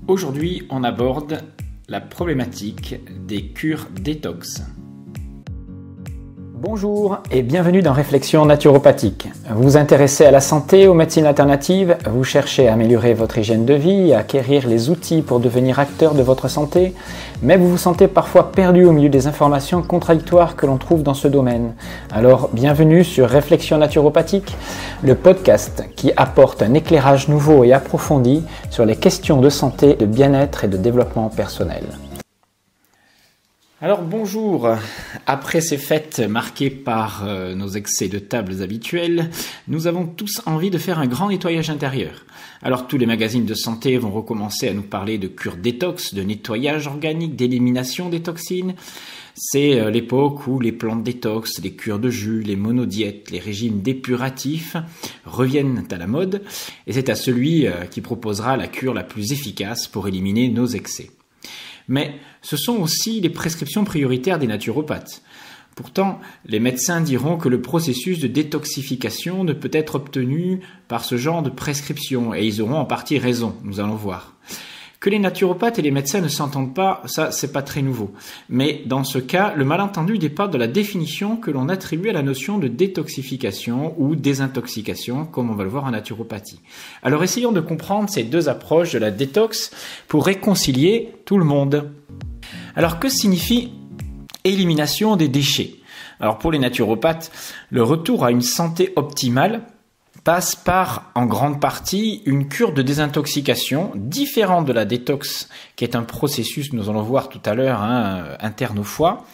Aujourd'hui, on aborde la problématique des cures détox. Bonjour et bienvenue dans Réflexion naturopathique. Vous vous intéressez à la santé, aux médecines alternatives, vous cherchez à améliorer votre hygiène de vie, à acquérir les outils pour devenir acteur de votre santé, mais vous vous sentez parfois perdu au milieu des informations contradictoires que l'on trouve dans ce domaine. Alors, bienvenue sur Réflexion naturopathique, le podcast qui apporte un éclairage nouveau et approfondi sur les questions de santé, de bien-être et de développement personnel. Alors bonjour, après ces fêtes marquées par nos excès de tables habituels, nous avons tous envie de faire un grand nettoyage intérieur. Alors tous les magazines de santé vont recommencer à nous parler de cure détox, de nettoyage organique, d'élimination des toxines. C'est l'époque où les plantes détox, les cures de jus, les monodiètes, les régimes dépuratifs reviennent à la mode et c'est à celui qui proposera la cure la plus efficace pour éliminer nos excès. Mais ce sont aussi les prescriptions prioritaires des naturopathes. Pourtant, les médecins diront que le processus de détoxification ne peut être obtenu par ce genre de prescription, et ils auront en partie raison, nous allons voir. Que les naturopathes et les médecins ne s'entendent pas, ça c'est pas très nouveau. Mais dans ce cas, le malentendu dépend de la définition que l'on attribue à la notion de détoxification ou désintoxication, comme on va le voir en naturopathie. Alors essayons de comprendre ces deux approches de la détox pour réconcilier tout le monde. Alors que signifie élimination des déchets? Alors pour les naturopathes, le retour à une santé optimale passe par, en grande partie, une cure de désintoxication différente de la détox, qui est un processus, nous allons voir tout à l'heure, interne au foie.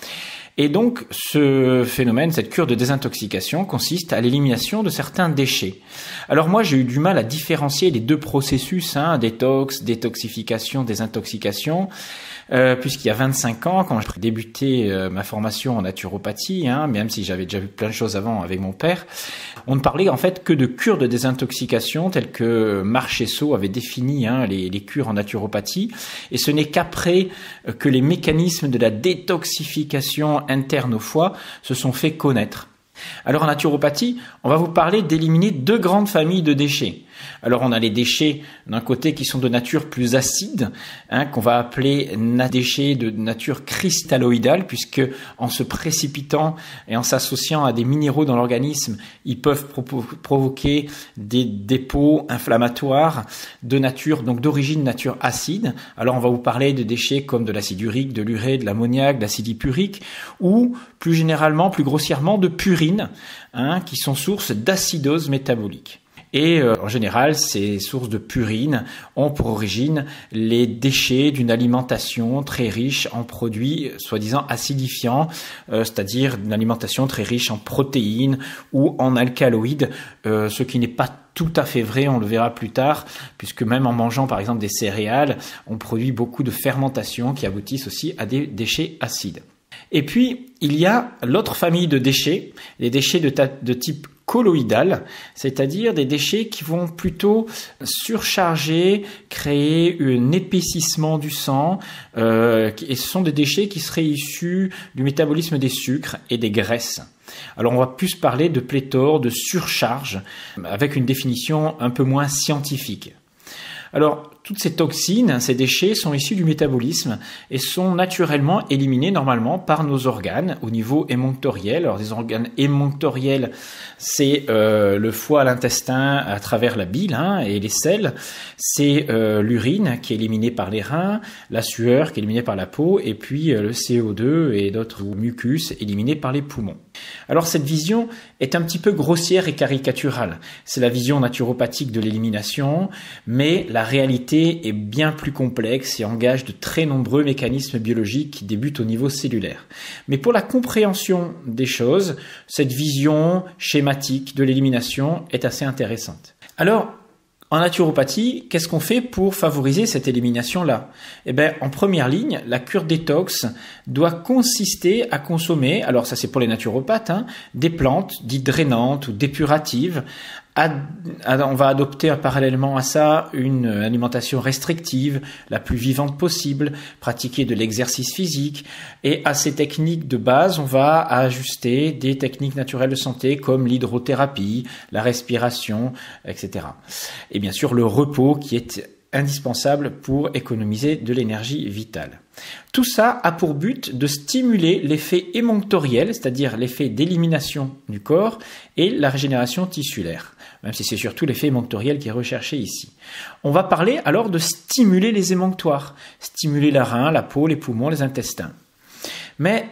Et donc, ce phénomène, cette cure de désintoxication, consiste à l'élimination de certains déchets. Alors moi, j'ai eu du mal à différencier les deux processus, détox, détoxification, désintoxication, puisqu'il y a 25 ans, quand j'ai débuté ma formation en naturopathie, même si j'avais déjà vu plein de choses avant avec mon père, on ne parlait en fait que de cure de désintoxication telles que Marchesso avait défini les cures en naturopathie, et ce n'est qu'après que les mécanismes de la détoxification interne au foie se sont fait connaître. Alors en naturopathie, on va vous parler d'éliminer deux grandes familles de déchets. Alors on a les déchets d'un côté qui sont de nature plus acide, qu'on va appeler déchets de nature cristalloïdale, puisque en se précipitant et en s'associant à des minéraux dans l'organisme, ils peuvent provoquer des dépôts inflammatoires de nature, donc d'origine nature acide. Alors on va vous parler de déchets comme de l'acide urique, de l'urée, de l'ammoniac, de l'acide hippurique, ou plus généralement, plus grossièrement, de purine, qui sont sources d'acidose métabolique. Et en général, ces sources de purine ont pour origine les déchets d'une alimentation très riche en produits soi-disant acidifiants, c'est-à-dire une alimentation très riche en protéines ou en alcaloïdes, ce qui n'est pas tout à fait vrai, on le verra plus tard, puisque même en mangeant par exemple des céréales, on produit beaucoup de fermentation qui aboutissent aussi à des déchets acides. Et puis, il y a l'autre famille de déchets, les déchets de type colloïdal, c'est-à-dire des déchets qui vont plutôt surcharger, créer un épaississement du sang, et ce sont des déchets qui seraient issus du métabolisme des sucres et des graisses. Alors on va plus parler de pléthore, de surcharge, avec une définition un peu moins scientifique. Alors, toutes ces toxines, ces déchets sont issus du métabolisme et sont naturellement éliminés normalement par nos organes au niveau émonctoriel. Alors, des organes émonctoriels, c'est le foie, l'intestin à travers la bile et les selles. C'est l'urine qui est éliminée par les reins, la sueur qui est éliminée par la peau et puis le CO2 et d'autres mucus éliminés par les poumons. Alors, cette vision est un petit peu grossière et caricaturale. C'est la vision naturopathique de l'élimination, mais la réalité est bien plus complexe et engage de très nombreux mécanismes biologiques qui débutent au niveau cellulaire. Mais pour la compréhension des choses, cette vision schématique de l'élimination est assez intéressante. Alors, en naturopathie, qu'est-ce qu'on fait pour favoriser cette élimination-là? En première ligne, la cure détox doit consister à consommer, alors ça c'est pour les naturopathes, des plantes dites drainantes ou dépuratives. On va adopter parallèlement à ça une alimentation restrictive, la plus vivante possible, pratiquer de l'exercice physique, et à ces techniques de base, on va ajuster des techniques naturelles de santé comme l'hydrothérapie, la respiration, etc. Et bien sûr le repos qui est indispensable pour économiser de l'énergie vitale. Tout ça a pour but de stimuler l'effet émonctoriel, c'est-à-dire l'effet d'élimination du corps et la régénération tissulaire, même si c'est surtout l'effet émonctoriel qui est recherché ici. On va parler alors de stimuler les émonctoires, stimuler la rein, la peau, les poumons, les intestins. Mais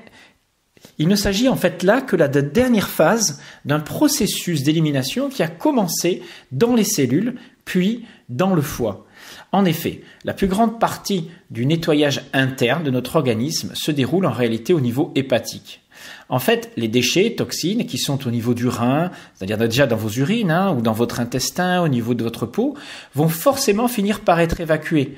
il ne s'agit en fait là que de la dernière phase d'un processus d'élimination qui a commencé dans les cellules, puis dans le foie. En effet, la plus grande partie du nettoyage interne de notre organisme se déroule en réalité au niveau hépatique. En fait, les déchets, toxines, qui sont au niveau du rein, c'est-à-dire déjà dans vos urines ou dans votre intestin, au niveau de votre peau, vont forcément finir par être évacués.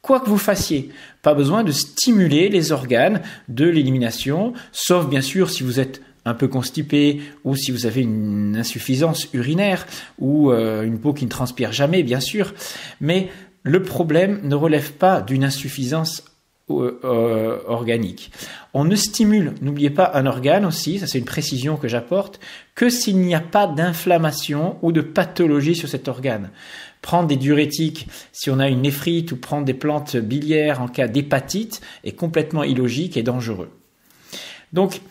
Quoi que vous fassiez, pas besoin de stimuler les organes de l'élimination, sauf bien sûr si vous êtes un peu constipé ou si vous avez une insuffisance urinaire ou une peau qui ne transpire jamais, bien sûr. Mais le problème ne relève pas d'une insuffisance organique. On ne stimule, n'oubliez pas, un organe aussi, ça c'est une précision que j'apporte, que s'il n'y a pas d'inflammation ou de pathologie sur cet organe. Prendre des diurétiques si on a une néphrite ou prendre des plantes biliaires en cas d'hépatite est complètement illogique et dangereux. Donc,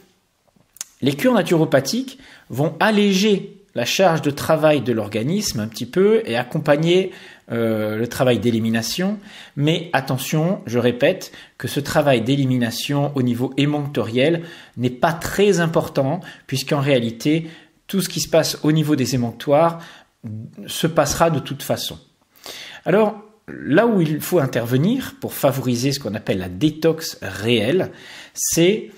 les cures naturopathiques vont alléger la charge de travail de l'organisme un petit peu et accompagner le travail d'élimination. Mais attention, je répète, que ce travail d'élimination au niveau émonctoriel n'est pas très important puisqu'en réalité, tout ce qui se passe au niveau des émonctoires se passera de toute façon. Alors, là où il faut intervenir pour favoriser ce qu'on appelle la détox réelle, c'est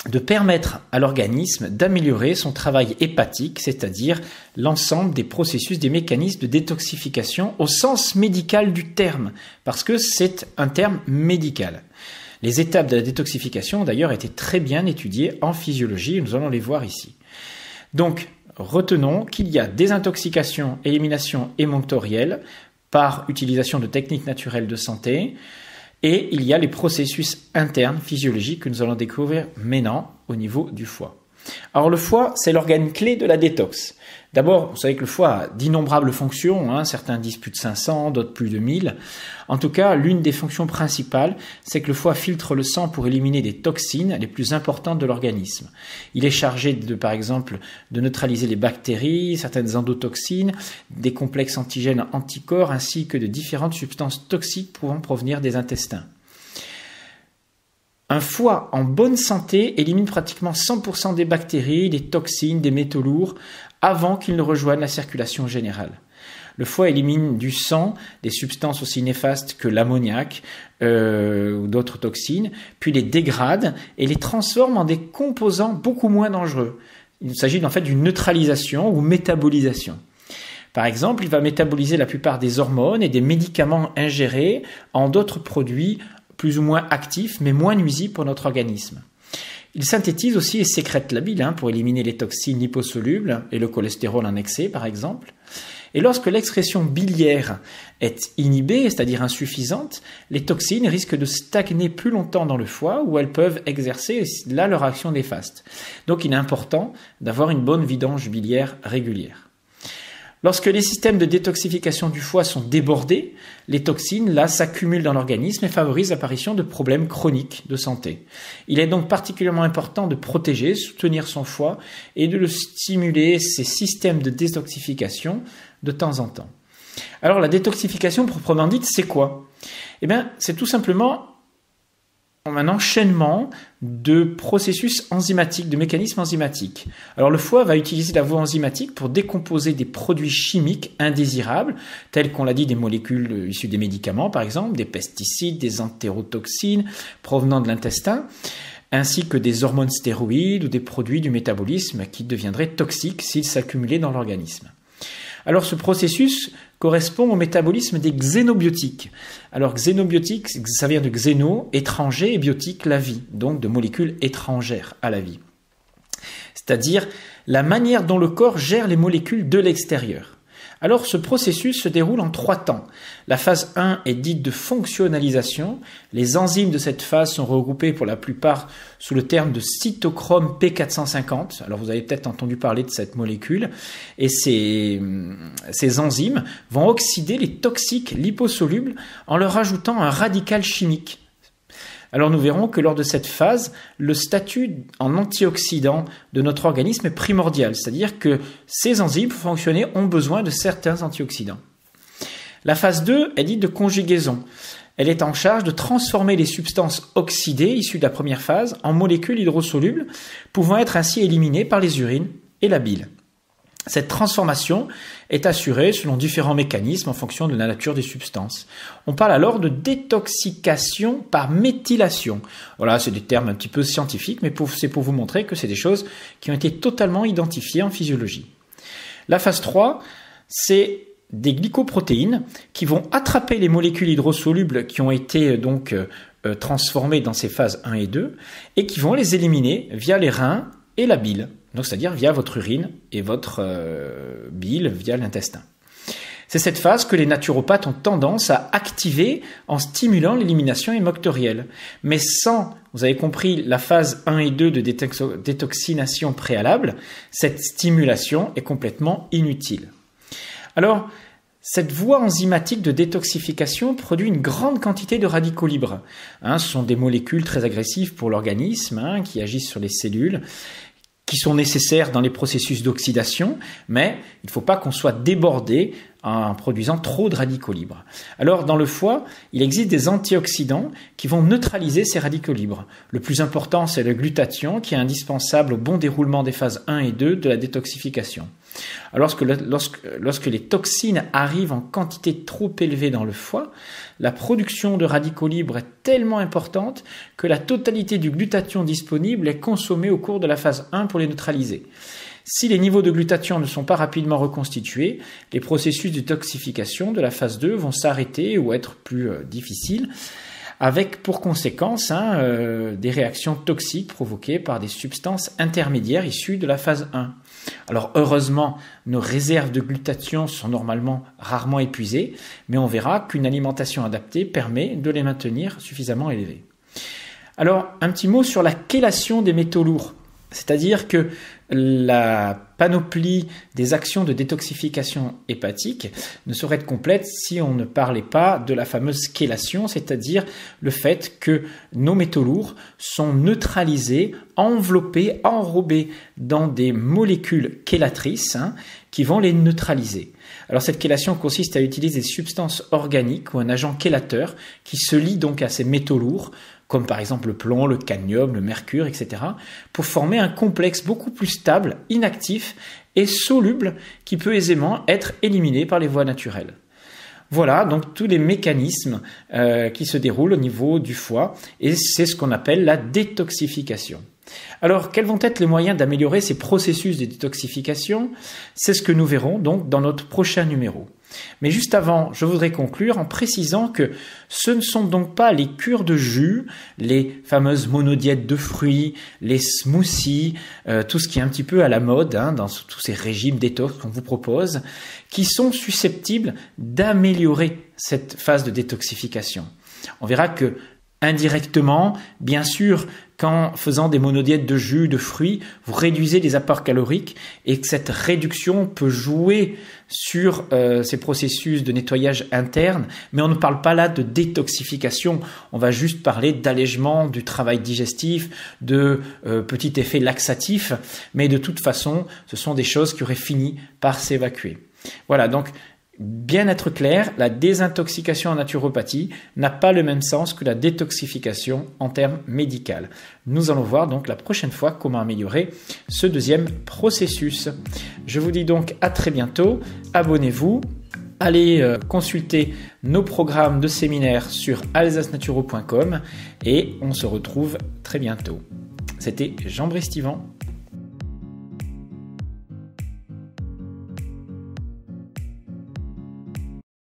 de permettre à l'organisme d'améliorer son travail hépatique, c'est-à-dire l'ensemble des processus, des mécanismes de détoxification au sens médical du terme, parce que c'est un terme médical. Les étapes de la détoxification, d'ailleurs, étaient très bien étudiées en physiologie, et nous allons les voir ici. Donc, retenons qu'il y a désintoxication, élimination émonctorielle par utilisation de techniques naturelles de santé, et il y a les processus internes physiologiques que nous allons découvrir maintenant au niveau du foie. Alors le foie, c'est l'organe clé de la détox. D'abord, vous savez que le foie a d'innombrables fonctions, certains disent plus de 500, d'autres plus de 1000. En tout cas, l'une des fonctions principales, c'est que le foie filtre le sang pour éliminer des toxines les plus importantes de l'organisme. Il est chargé par exemple, de neutraliser les bactéries, certaines endotoxines, des complexes antigènes anticorps, ainsi que de différentes substances toxiques pouvant provenir des intestins. Un foie en bonne santé élimine pratiquement 100% des bactéries, des toxines, des métaux lourds avant qu'ils ne rejoignent la circulation générale. Le foie élimine du sang des substances aussi néfastes que l'ammoniac ou d'autres toxines, puis les dégrade et les transforme en des composants beaucoup moins dangereux. Il s'agit en fait d'une neutralisation ou métabolisation. Par exemple, il va métaboliser la plupart des hormones et des médicaments ingérés en d'autres produits plus ou moins actifs, mais moins nuisibles pour notre organisme. Il synthétise aussi et sécrète la bile pour éliminer les toxines liposolubles et le cholestérol en excès, par exemple. Et lorsque l'excrétion biliaire est inhibée, c'est-à-dire insuffisante, les toxines risquent de stagner plus longtemps dans le foie où elles peuvent exercer là leur action néfaste. Donc il est important d'avoir une bonne vidange biliaire régulière. Lorsque les systèmes de détoxification du foie sont débordés, les toxines, là, s'accumulent dans l'organisme et favorisent l'apparition de problèmes chroniques de santé. Il est donc particulièrement important de protéger, soutenir son foie et de le stimuler, ces systèmes de détoxification, de temps en temps. Alors, la détoxification proprement dite, c'est quoi ? Eh bien, c'est tout simplement un enchaînement de processus enzymatiques, de mécanismes enzymatiques. Alors le foie va utiliser la voie enzymatique pour décomposer des produits chimiques indésirables, tels qu'on l'a dit des molécules issues des médicaments par exemple, des pesticides, des entérotoxines provenant de l'intestin, ainsi que des hormones stéroïdes ou des produits du métabolisme qui deviendraient toxiques s'ils s'accumulaient dans l'organisme. Alors ce processus correspond au métabolisme des xénobiotiques. Alors xénobiotiques, ça vient de xéno, étranger, et biotique, la vie, donc de molécules étrangères à la vie. C'est-à-dire la manière dont le corps gère les molécules de l'extérieur. Alors ce processus se déroule en 3 temps. La phase 1 est dite de fonctionnalisation. Les enzymes de cette phase sont regroupées pour la plupart sous le terme de cytochrome P450. Alors vous avez peut-être entendu parler de cette molécule. Et ces enzymes vont oxyder les toxiques liposolubles en leur ajoutant un radical chimique. Alors nous verrons que lors de cette phase, le statut en antioxydant de notre organisme est primordial, c'est-à-dire que ces enzymes, pour fonctionner, ont besoin de certains antioxydants. La phase 2 est dite de conjugaison. Elle est en charge de transformer les substances oxydées issues de la première phase en molécules hydrosolubles, pouvant être ainsi éliminées par les urines et la bile. Cette transformation est assurée selon différents mécanismes en fonction de la nature des substances. On parle alors de détoxication par méthylation. Voilà, c'est des termes un petit peu scientifiques, mais c'est pour vous montrer que c'est des choses qui ont été totalement identifiées en physiologie. La phase 3, c'est des glycoprotéines qui vont attraper les molécules hydrosolubles qui ont été transformées dans ces phases 1 et 2 et qui vont les éliminer via les reins et la bile. Donc, c'est-à-dire via votre urine et votre bile via l'intestin. C'est cette phase que les naturopathes ont tendance à activer en stimulant l'élimination hémoctorielle. Mais sans, vous avez compris, la phase 1 et 2 de détoxination préalable, cette stimulation est complètement inutile. Alors, cette voie enzymatique de détoxification produit une grande quantité de radicaux libres. Ce sont des molécules très agressives pour l'organisme, qui agissent sur les cellules, qui sont nécessaires dans les processus d'oxydation, mais il ne faut pas qu'on soit débordé en produisant trop de radicaux libres. Alors, dans le foie, il existe des antioxydants qui vont neutraliser ces radicaux libres. Le plus important, c'est le glutathion, qui est indispensable au bon déroulement des phases 1 et 2 de la détoxification. Alors, lorsque les toxines arrivent en quantité trop élevée dans le foie, la production de radicaux libres est tellement importante que la totalité du glutathion disponible est consommée au cours de la phase 1 pour les neutraliser. Si les niveaux de glutathion ne sont pas rapidement reconstitués, les processus de toxification de la phase 2 vont s'arrêter ou être plus difficiles, avec pour conséquence des réactions toxiques provoquées par des substances intermédiaires issues de la phase 1. Alors heureusement, nos réserves de glutathion sont normalement rarement épuisées, mais on verra qu'une alimentation adaptée permet de les maintenir suffisamment élevées. Alors un petit mot sur la chélation des métaux lourds. C'est-à-dire que la panoplie des actions de détoxification hépatique ne saurait être complète si on ne parlait pas de la fameuse chélation, c'est-à-dire le fait que nos métaux lourds sont neutralisés, enveloppés, enrobés dans des molécules chélatrices qui vont les neutraliser. Alors cette chélation consiste à utiliser des substances organiques ou un agent chélateur qui se lie donc à ces métaux lourds, comme par exemple le plomb, le cadmium, le mercure, etc., pour former un complexe beaucoup plus stable, inactif et soluble qui peut aisément être éliminé par les voies naturelles. Voilà donc tous les mécanismes qui se déroulent au niveau du foie et c'est ce qu'on appelle la détoxification. Alors, quels vont être les moyens d'améliorer ces processus de détoxification ? C'est ce que nous verrons donc dans notre prochain numéro. Mais juste avant, je voudrais conclure en précisant que ce ne sont donc pas les cures de jus, les fameuses monodiètes de fruits, les smoothies, tout ce qui est un petit peu à la mode dans tous ces régimes détox qu'on vous propose, qui sont susceptibles d'améliorer cette phase de détoxification. On verra que indirectement, bien sûr, qu'en faisant des monodiètes de jus, de fruits, vous réduisez les apports caloriques et que cette réduction peut jouer sur ces processus de nettoyage interne, mais on ne parle pas là de détoxification, on va juste parler d'allègement du travail digestif, de petits effets laxatifs, mais de toute façon, ce sont des choses qui auraient fini par s'évacuer. Voilà, donc bien être clair, la désintoxication en naturopathie n'a pas le même sens que la détoxification en termes médicaux. Nous allons voir donc la prochaine fois comment améliorer ce deuxième processus. Je vous dis donc à très bientôt, abonnez-vous, allez consulter nos programmes de séminaires sur alsacenaturo.com et on se retrouve très bientôt. C'était Jean-Brice Tivan.